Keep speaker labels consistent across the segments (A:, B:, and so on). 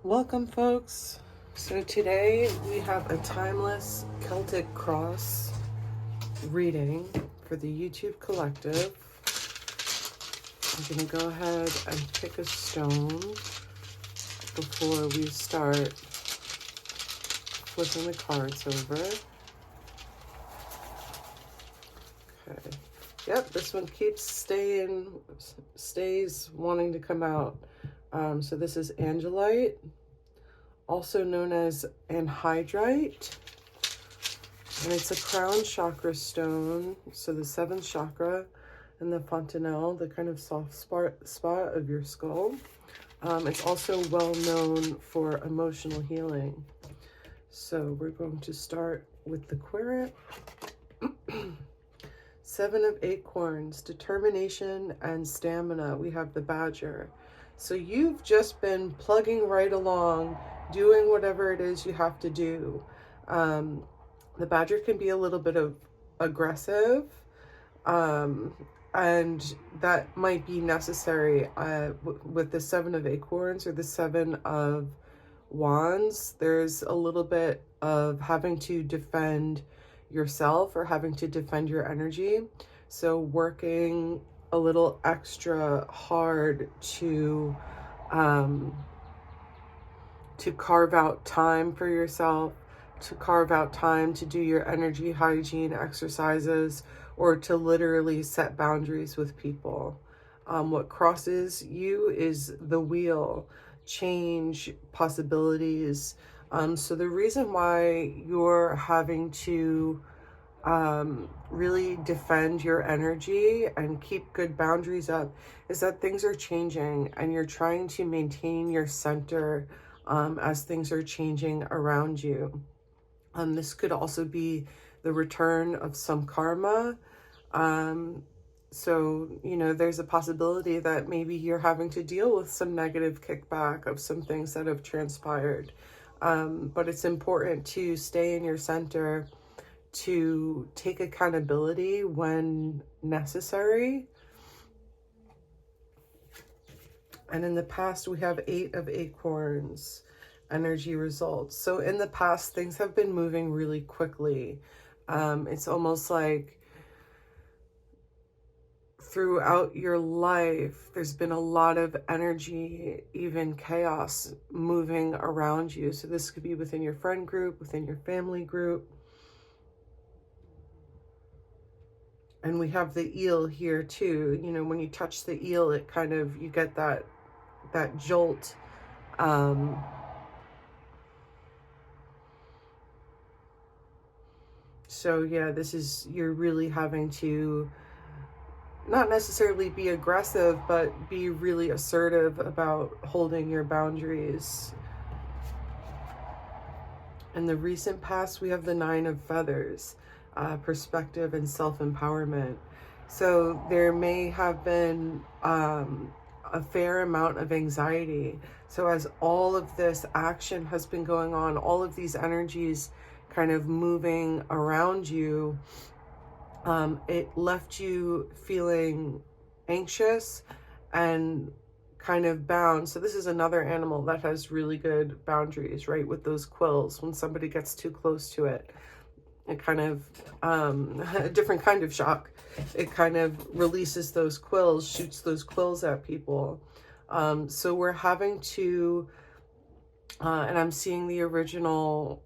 A: Welcome, folks. So today we have a timeless Celtic cross reading for the YouTube collective. I'm going to go ahead and pick a stone before we start flipping the cards over. Okay. Yep, this one keeps stays wanting to come out. So this is Angelite, also known as anhydrite, and it's a crown chakra stone. So the seventh chakra and the fontanelle, the kind of soft spot of your skull. It's also well known for emotional healing. So we're going to start with the querent. Seven of acorns, determination and stamina. We have the badger. So you've just been plugging right along, doing whatever it is you have to do. The badger can be a little bit of aggressive, and that might be necessary with the seven of acorns or the seven of wands. There's a little bit of having to defend yourself or having to defend your energy. So working a little extra hard to carve out time for yourself, to carve out time to do your energy hygiene exercises, or to literally set boundaries with people. What crosses you is the wheel, change, possibilities. So the reason why you're having to really defend your energy and keep good boundaries up is that things are changing and you're trying to maintain your center as things are changing around you. This could also be the return of some karma. So, you know, there's a possibility that maybe you're having to deal with some negative kickback of some things that have transpired. But it's important to stay in your center, to take accountability when necessary. And in the past, we have eight of acorns, energy results. So in the past, things have been moving really quickly. It's almost like throughout your life, there's been a lot of energy, even chaos moving around you. So this could be within your friend group, within your family group. And we have the eel here too. You know, when you touch the eel, it kind of, you get that jolt. So yeah, this is, you're really having to not necessarily be aggressive, but be really assertive about holding your boundaries. In the recent past, we have the nine of feathers, perspective and self-empowerment. So there may have been a fair amount of anxiety. So as all of this action has been going on, all of these energies kind of moving around you, it left you feeling anxious and kind of bound. So this is another animal that has really good boundaries, right? With those quills, when somebody gets too close to it, it kind of, a different kind of shock. It kind of releases those quills, shoots those quills at people. So we're having to, and I'm seeing the original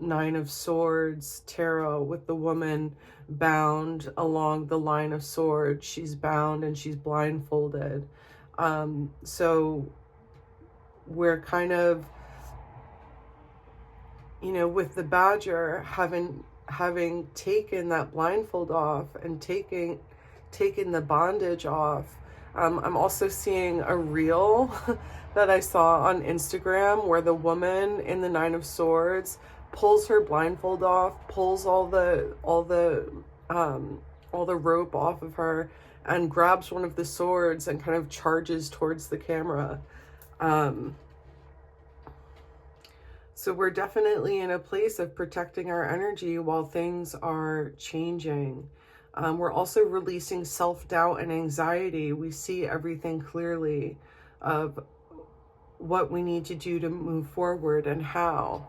A: Nine of Swords tarot with the woman bound along the line of swords. She's bound and she's blindfolded. So we're kind of, you know, with the badger having taken that blindfold off and taken the bondage off. I'm also seeing a reel that I saw on Instagram where the woman in the Nine of Swords pulls her blindfold off, pulls all the rope off of her, and grabs one of the swords and kind of charges towards the camera. So we're definitely in a place of protecting our energy while things are changing. We're also releasing self-doubt and anxiety. We see everything clearly of what we need to do to move forward and how.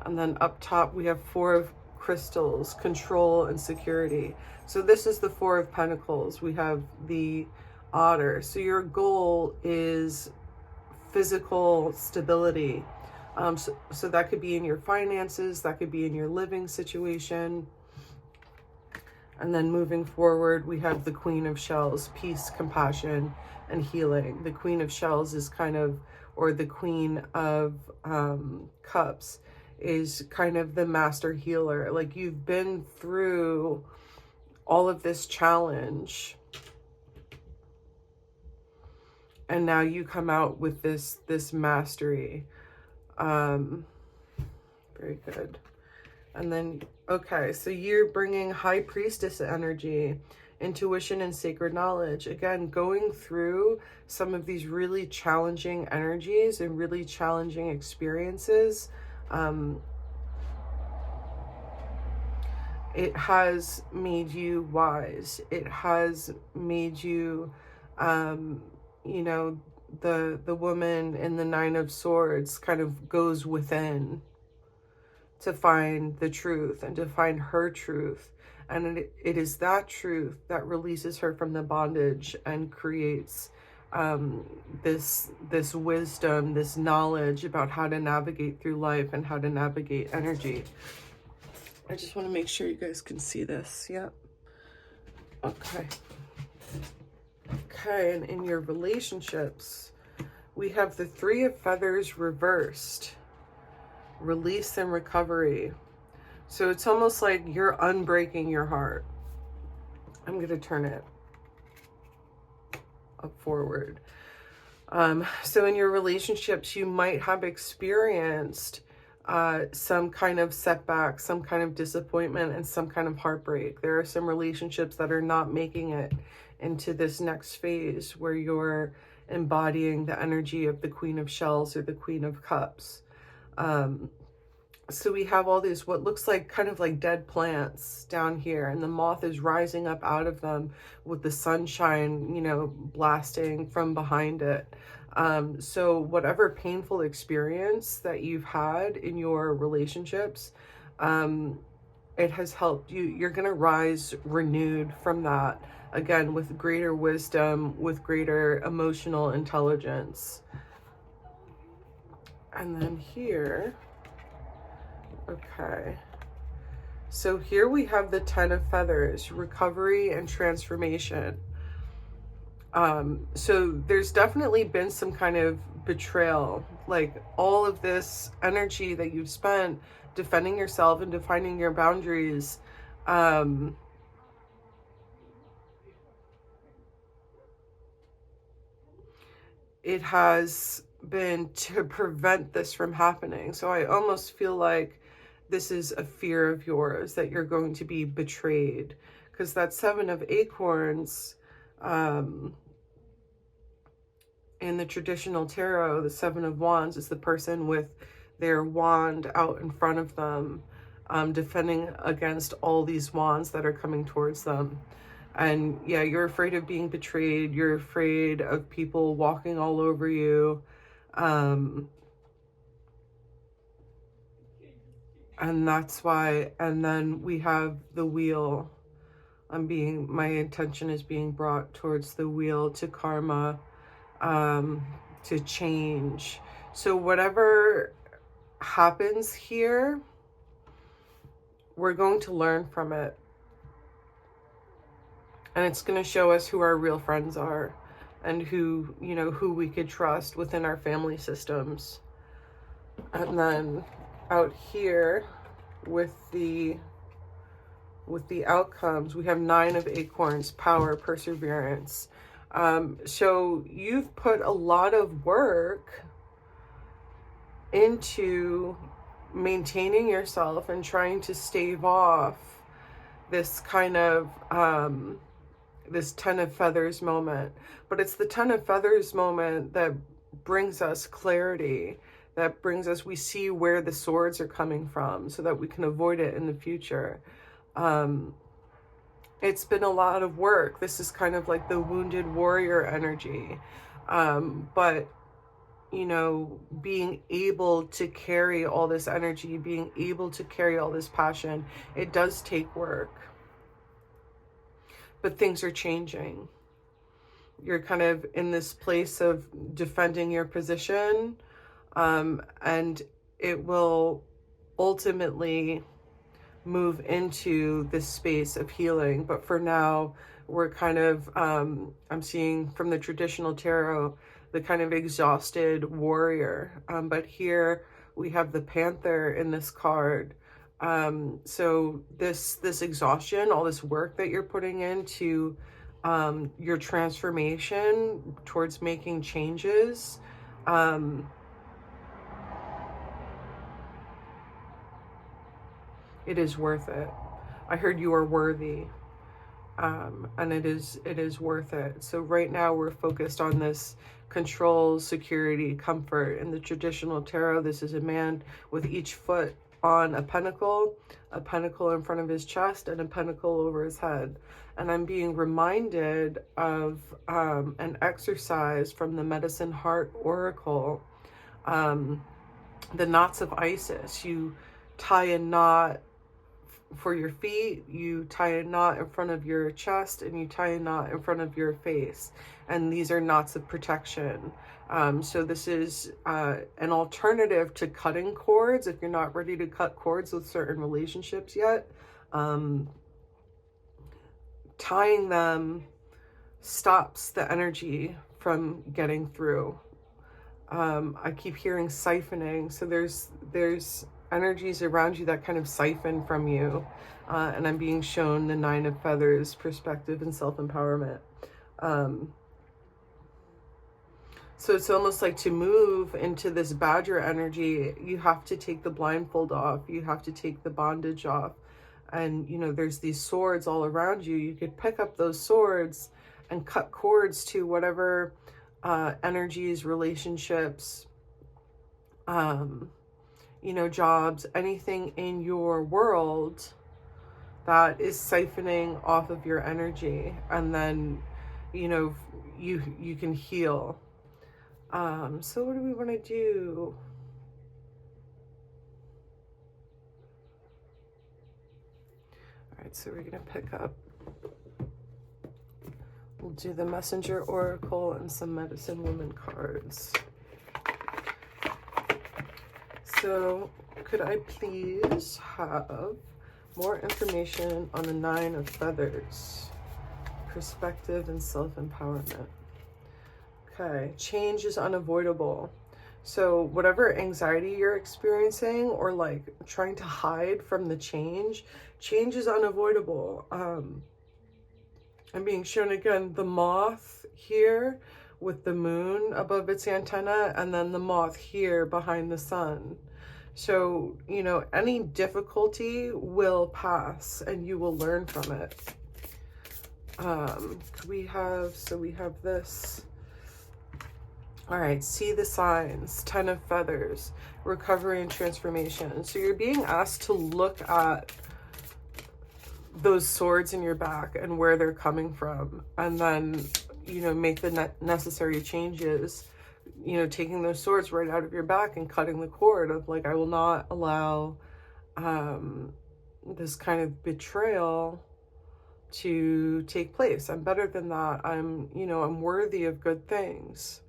A: And then up top, we have 4 of crystals, control and security. So this is the 4 of pentacles. We have the otter. So your goal is physical stability. So that could be in your finances, that could be in your living situation. And then moving forward, we have the Queen of Shells, peace, compassion, and healing. The Queen of Shells is kind of, or the Queen of Cups is kind of the master healer. Like, you've been through all of this challenge, and now you come out with this mastery. Very good. And then, okay, so you're bringing High Priestess energy, intuition and sacred knowledge. Again, going through some of these really challenging energies and really challenging experiences. It has made you wise. It has made you, you know, the woman in the 9 of Swords kind of goes within to find the truth and to find her truth. And it is that truth that releases her from the bondage and creates this wisdom, this knowledge about how to navigate through life and how to navigate energy. I just want to make sure you guys can see this. Yep. Okay. Okay, and in your relationships, we have the 3 of Feathers reversed. Release and recovery. So it's almost like you're unbreaking your heart. I'm going to turn it up forward. So in your relationships, you might have experienced some kind of setback, some kind of disappointment, and some kind of heartbreak. There are some relationships that are not making it into this next phase where you're embodying the energy of the Queen of Shells or the Queen of Cups. So we have all these, what looks like kind of like dead plants down here, and the moth is rising up out of them with the sunshine, you know, blasting from behind it. So whatever painful experience that you've had in your relationships, it has helped you. You're going to rise renewed from that, again, with greater wisdom, with greater emotional intelligence. And then here, okay, so here we have the 10 of Feathers, recovery and transformation. So there's definitely been some kind of betrayal, like all of this energy that you've spent defending yourself and defining your boundaries. It has been to prevent this from happening. So I almost feel like this is a fear of yours, that you're going to be betrayed, because that 7 of Acorns, in the traditional tarot, the 7 of Wands is the person with their wand out in front of them, defending against all these wands that are coming towards them. And yeah, you're afraid of being betrayed. You're afraid of people walking all over you. And that's why, and then we have the wheel. My intention is being brought towards the wheel, to karma, to change. So whatever happens here, we're going to learn from it. And it's going to show us who our real friends are, and who, you know, who we could trust within our family systems. And then out here with the outcomes, we have 9 of Acorns, power, perseverance. So you've put a lot of work into maintaining yourself and trying to stave off this kind of this 10 of Feathers moment. But it's the 10 of Feathers moment that brings us clarity, that brings us, we see where the swords are coming from so that we can avoid it in the future. It's been a lot of work. This is kind of like the wounded warrior energy. But you know, being able to carry all this energy, being able to carry all this passion. It does take work, but things are changing. You're kind of in this place of defending your position, and it will ultimately move into this space of healing. But for now, we're kind of, I'm seeing from the traditional tarot, the kind of exhausted warrior. But here we have the panther in this card. So this exhaustion, all this work that you're putting into your transformation towards making changes, it is worth it. I heard you are worthy. And it is worth it. So right now we're focused on this control, security, comfort. In the traditional tarot, this is a man with each foot on a pentacle in front of his chest, and a pentacle over his head. And I'm being reminded of an exercise from the Medicine Heart Oracle, the knots of Isis. You tie a knot for your feet, you tie a knot in front of your chest, and you tie a knot in front of your face. And these are knots of protection. So this is an alternative to cutting cords if you're not ready to cut cords with certain relationships yet. Tying them stops the energy from getting through. I keep hearing siphoning. So there's energies around you that kind of siphon from you. And I'm being shown the 9 of Feathers, perspective and self-empowerment. So it's almost like to move into this badger energy, you have to take the blindfold off. You have to take the bondage off. And, you know, there's these swords all around you. You could pick up those swords and cut cords to whatever energies, relationships, you know, jobs, anything in your world that is siphoning off of your energy. And then, you know, you can heal. So what do we want to do? All right, so we're going to pick up. We'll do the Messenger Oracle and some Medicine Woman cards. So could I please have more information on the 9 of Feathers, perspective and self-empowerment? Okay, change is unavoidable. So whatever anxiety you're experiencing, or like trying to hide from the change is unavoidable. I'm being shown again the moth here with the moon above its antenna, and then the moth here behind the sun. So, you know, any difficulty will pass and you will learn from it. We have this. All right, see the signs, 10 of Feathers, recovery and transformation. So you're being asked to look at those swords in your back and where they're coming from, and then, you know, make the necessary changes, you know, taking those swords right out of your back and cutting the cord of like, I will not allow this kind of betrayal to take place. I'm better than that. I'm, you know, I'm worthy of good things.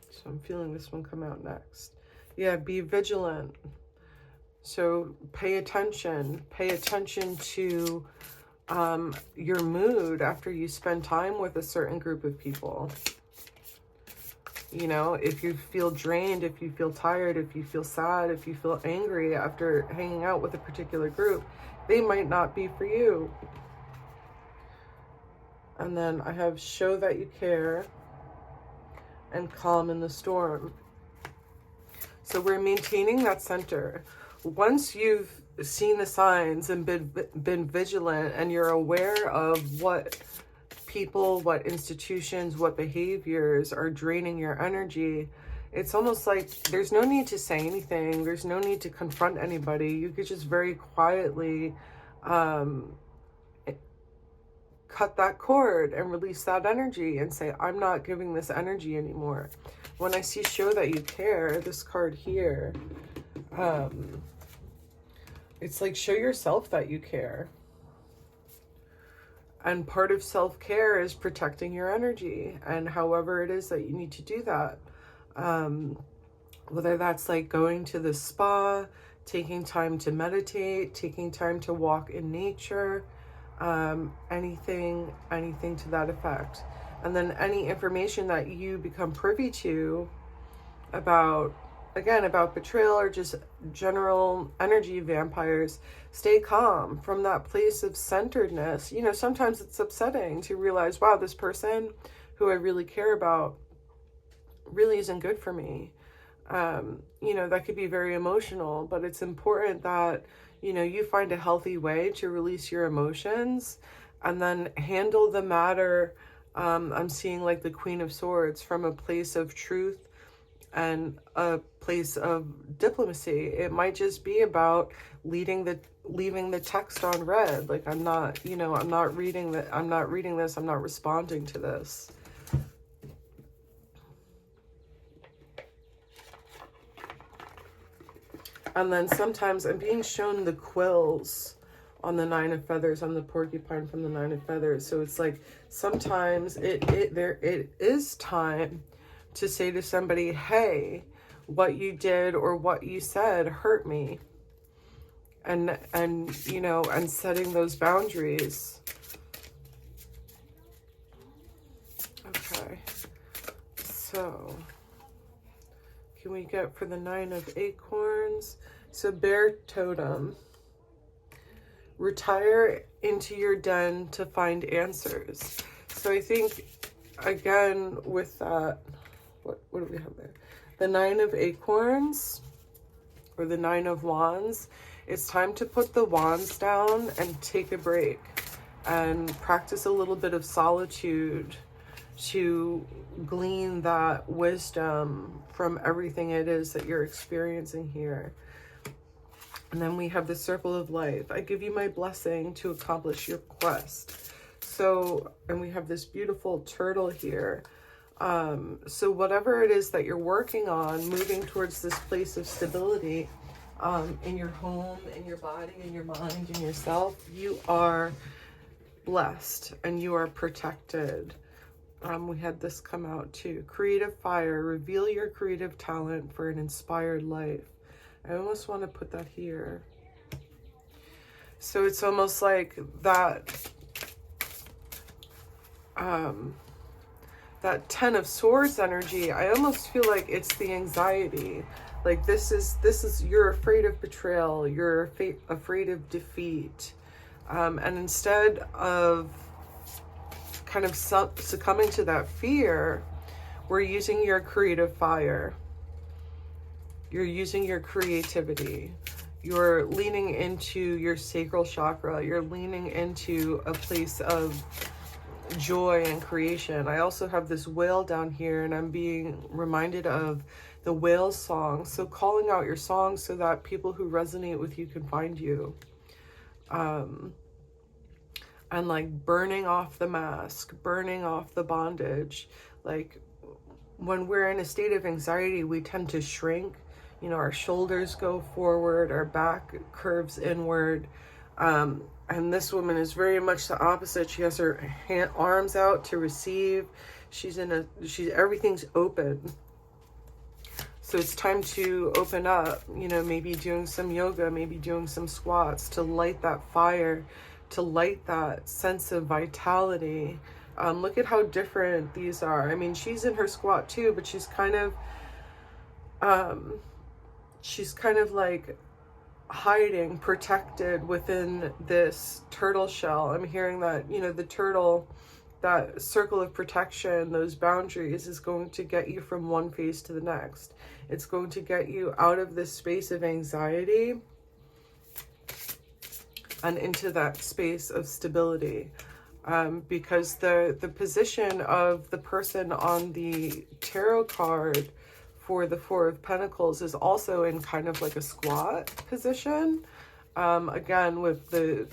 A: So I'm feeling this one come out next. Yeah, be vigilant. So pay attention to your mood after you spend time with a certain group of people. You know, if you feel drained, if you feel tired, if you feel sad, if you feel angry after hanging out with a particular group, they might not be for you. And then I have show that you care and calm in the storm. So we're maintaining that center. Once you've seen the signs and been vigilant, and you're aware of what people, what institutions, what behaviors are draining your energy, it's almost like there's no need to say anything. There's no need to confront anybody. You could just very quietly cut that cord and release that energy and say, I'm not giving this energy anymore. When I see show that you care, this card here, it's like show yourself that you care. And part of self-care is protecting your energy, and however it is that you need to do that. Whether that's like going to the spa, taking time to meditate, taking time to walk in nature, anything to that effect. And then any information that you become privy to about, again, about betrayal or just general energy vampires, stay calm from that place of centeredness. You know, sometimes it's upsetting to realize, wow, this person who I really care about really isn't good for me. You know, that could be very emotional, but it's important that, you know, you find a healthy way to release your emotions and then handle the matter. I'm seeing like the Queen of Swords from a place of truth and a place of diplomacy. It might just be about leaving the text on red. Like, I'm not, you know, I'm not reading this, I'm not responding to this. And then sometimes I'm being shown the quills on the Nine of Feathers, on the porcupine from the Nine of Feathers. So it's like sometimes it is time to say to somebody, hey, what you did or what you said hurt me. And you know, and setting those boundaries. Okay. So can we get for the Nine of Acorns? So bear totem. Retire into your den to find answers. So I think, again, with that, what do we have there? The Nine of Acorns, or the Nine of Wands. It's time to put the wands down and take a break and practice a little bit of solitude to glean that wisdom from everything it is that you're experiencing here. And then we have the Circle of Life. I give you my blessing to accomplish your quest. So, and we have this beautiful turtle here. So whatever it is that you're working on, moving towards this place of stability, in your home, in your body, in your mind, in yourself, you are blessed and you are protected. We had this come out too. Creative fire. Reveal your creative talent for an inspired life. I almost want to put that here. So it's almost like that, that Ten of Swords energy. I almost feel like it's the anxiety. Like this is you're afraid of betrayal. You're afraid of defeat. And instead of kind of succumbing to that fear, we're using your creative fire. You're using your creativity. You're leaning into your sacral chakra. You're leaning into a place of joy and creation. I also have this whale down here, and I'm being reminded of the whale song. So calling out your song so that people who resonate with you can find you. And like burning off the mask, burning off the bondage. Like when we're in a state of anxiety, we tend to shrink. You know, our shoulders go forward, our back curves inward. And this woman is very much the opposite. She has her arms out to receive. Everything's open. So it's time to open up, you know, maybe doing some yoga, maybe doing some squats to light that fire, to light that sense of vitality. Look at how different these are. I mean, she's in her squat too, but she's kind of like hiding, protected within this turtle shell. I'm hearing that, you know, the turtle, that circle of protection, those boundaries is going to get you from one phase to the next. It's going to get you out of this space of anxiety and into that space of stability. Because the position of the person on the tarot card for the Four of Pentacles is also in kind of like a squat position. Again, with the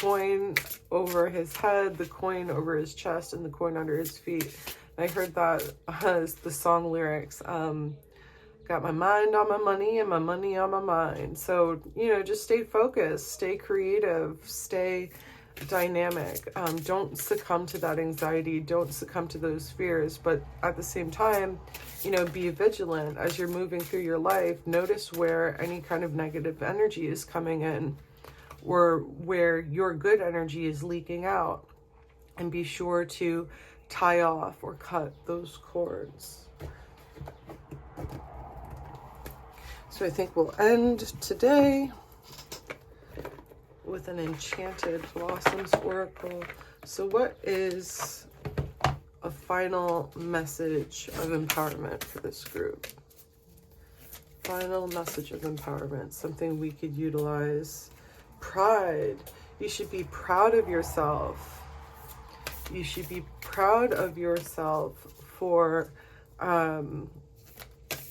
A: coin over his head, the coin over his chest, and the coin under his feet. And I heard that as the song lyrics. Got my mind on my money and my money on my mind. So, you know, just stay focused, stay creative, stay dynamic. Don't succumb to that anxiety. Don't succumb to those fears. But at the same time, you know, be vigilant as you're moving through your life. Notice where any kind of negative energy is coming in, or where your good energy is leaking out. And be sure to tie off or cut those cords. So I think we'll end today with an Enchanted Blossoms Oracle. So what is a final message of empowerment for this group? Final message of empowerment, something we could utilize. Pride. You should be proud of yourself. You should be proud of yourself for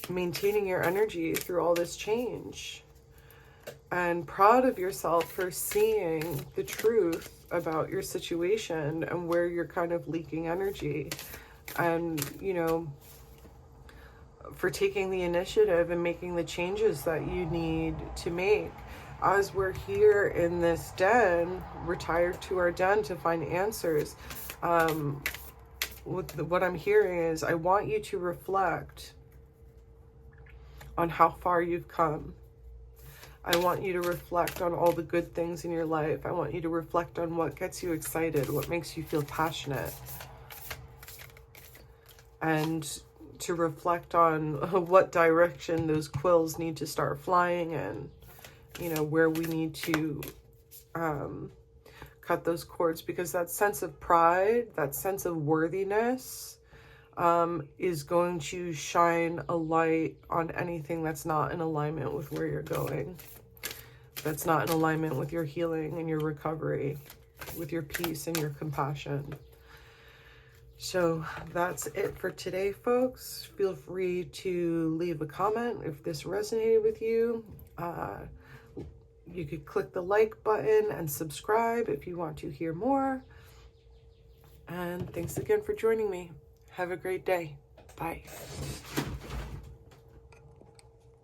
A: maintaining your energy through all this change, and proud of yourself for seeing the truth about your situation and where you're kind of leaking energy, and, you know, for taking the initiative and making the changes that you need to make. As we're here in this den, retired to our den to find answers, what I'm hearing is, I want you to reflect on how far you've come. I want you to reflect on all the good things in your life. I want you to reflect on what gets you excited, what makes you feel passionate, and to reflect on what direction those quills need to start flying in, you know, where we need to cut those cords, because that sense of pride, that sense of worthiness, is going to shine a light on anything that's not in alignment with where you're going, that's not in alignment with your healing and your recovery, with your peace and your compassion. So that's it for today, folks. Feel free to leave a comment if this resonated with you. You could click the like button and subscribe if you want to hear more. And thanks again for joining me. Have a great day. Bye.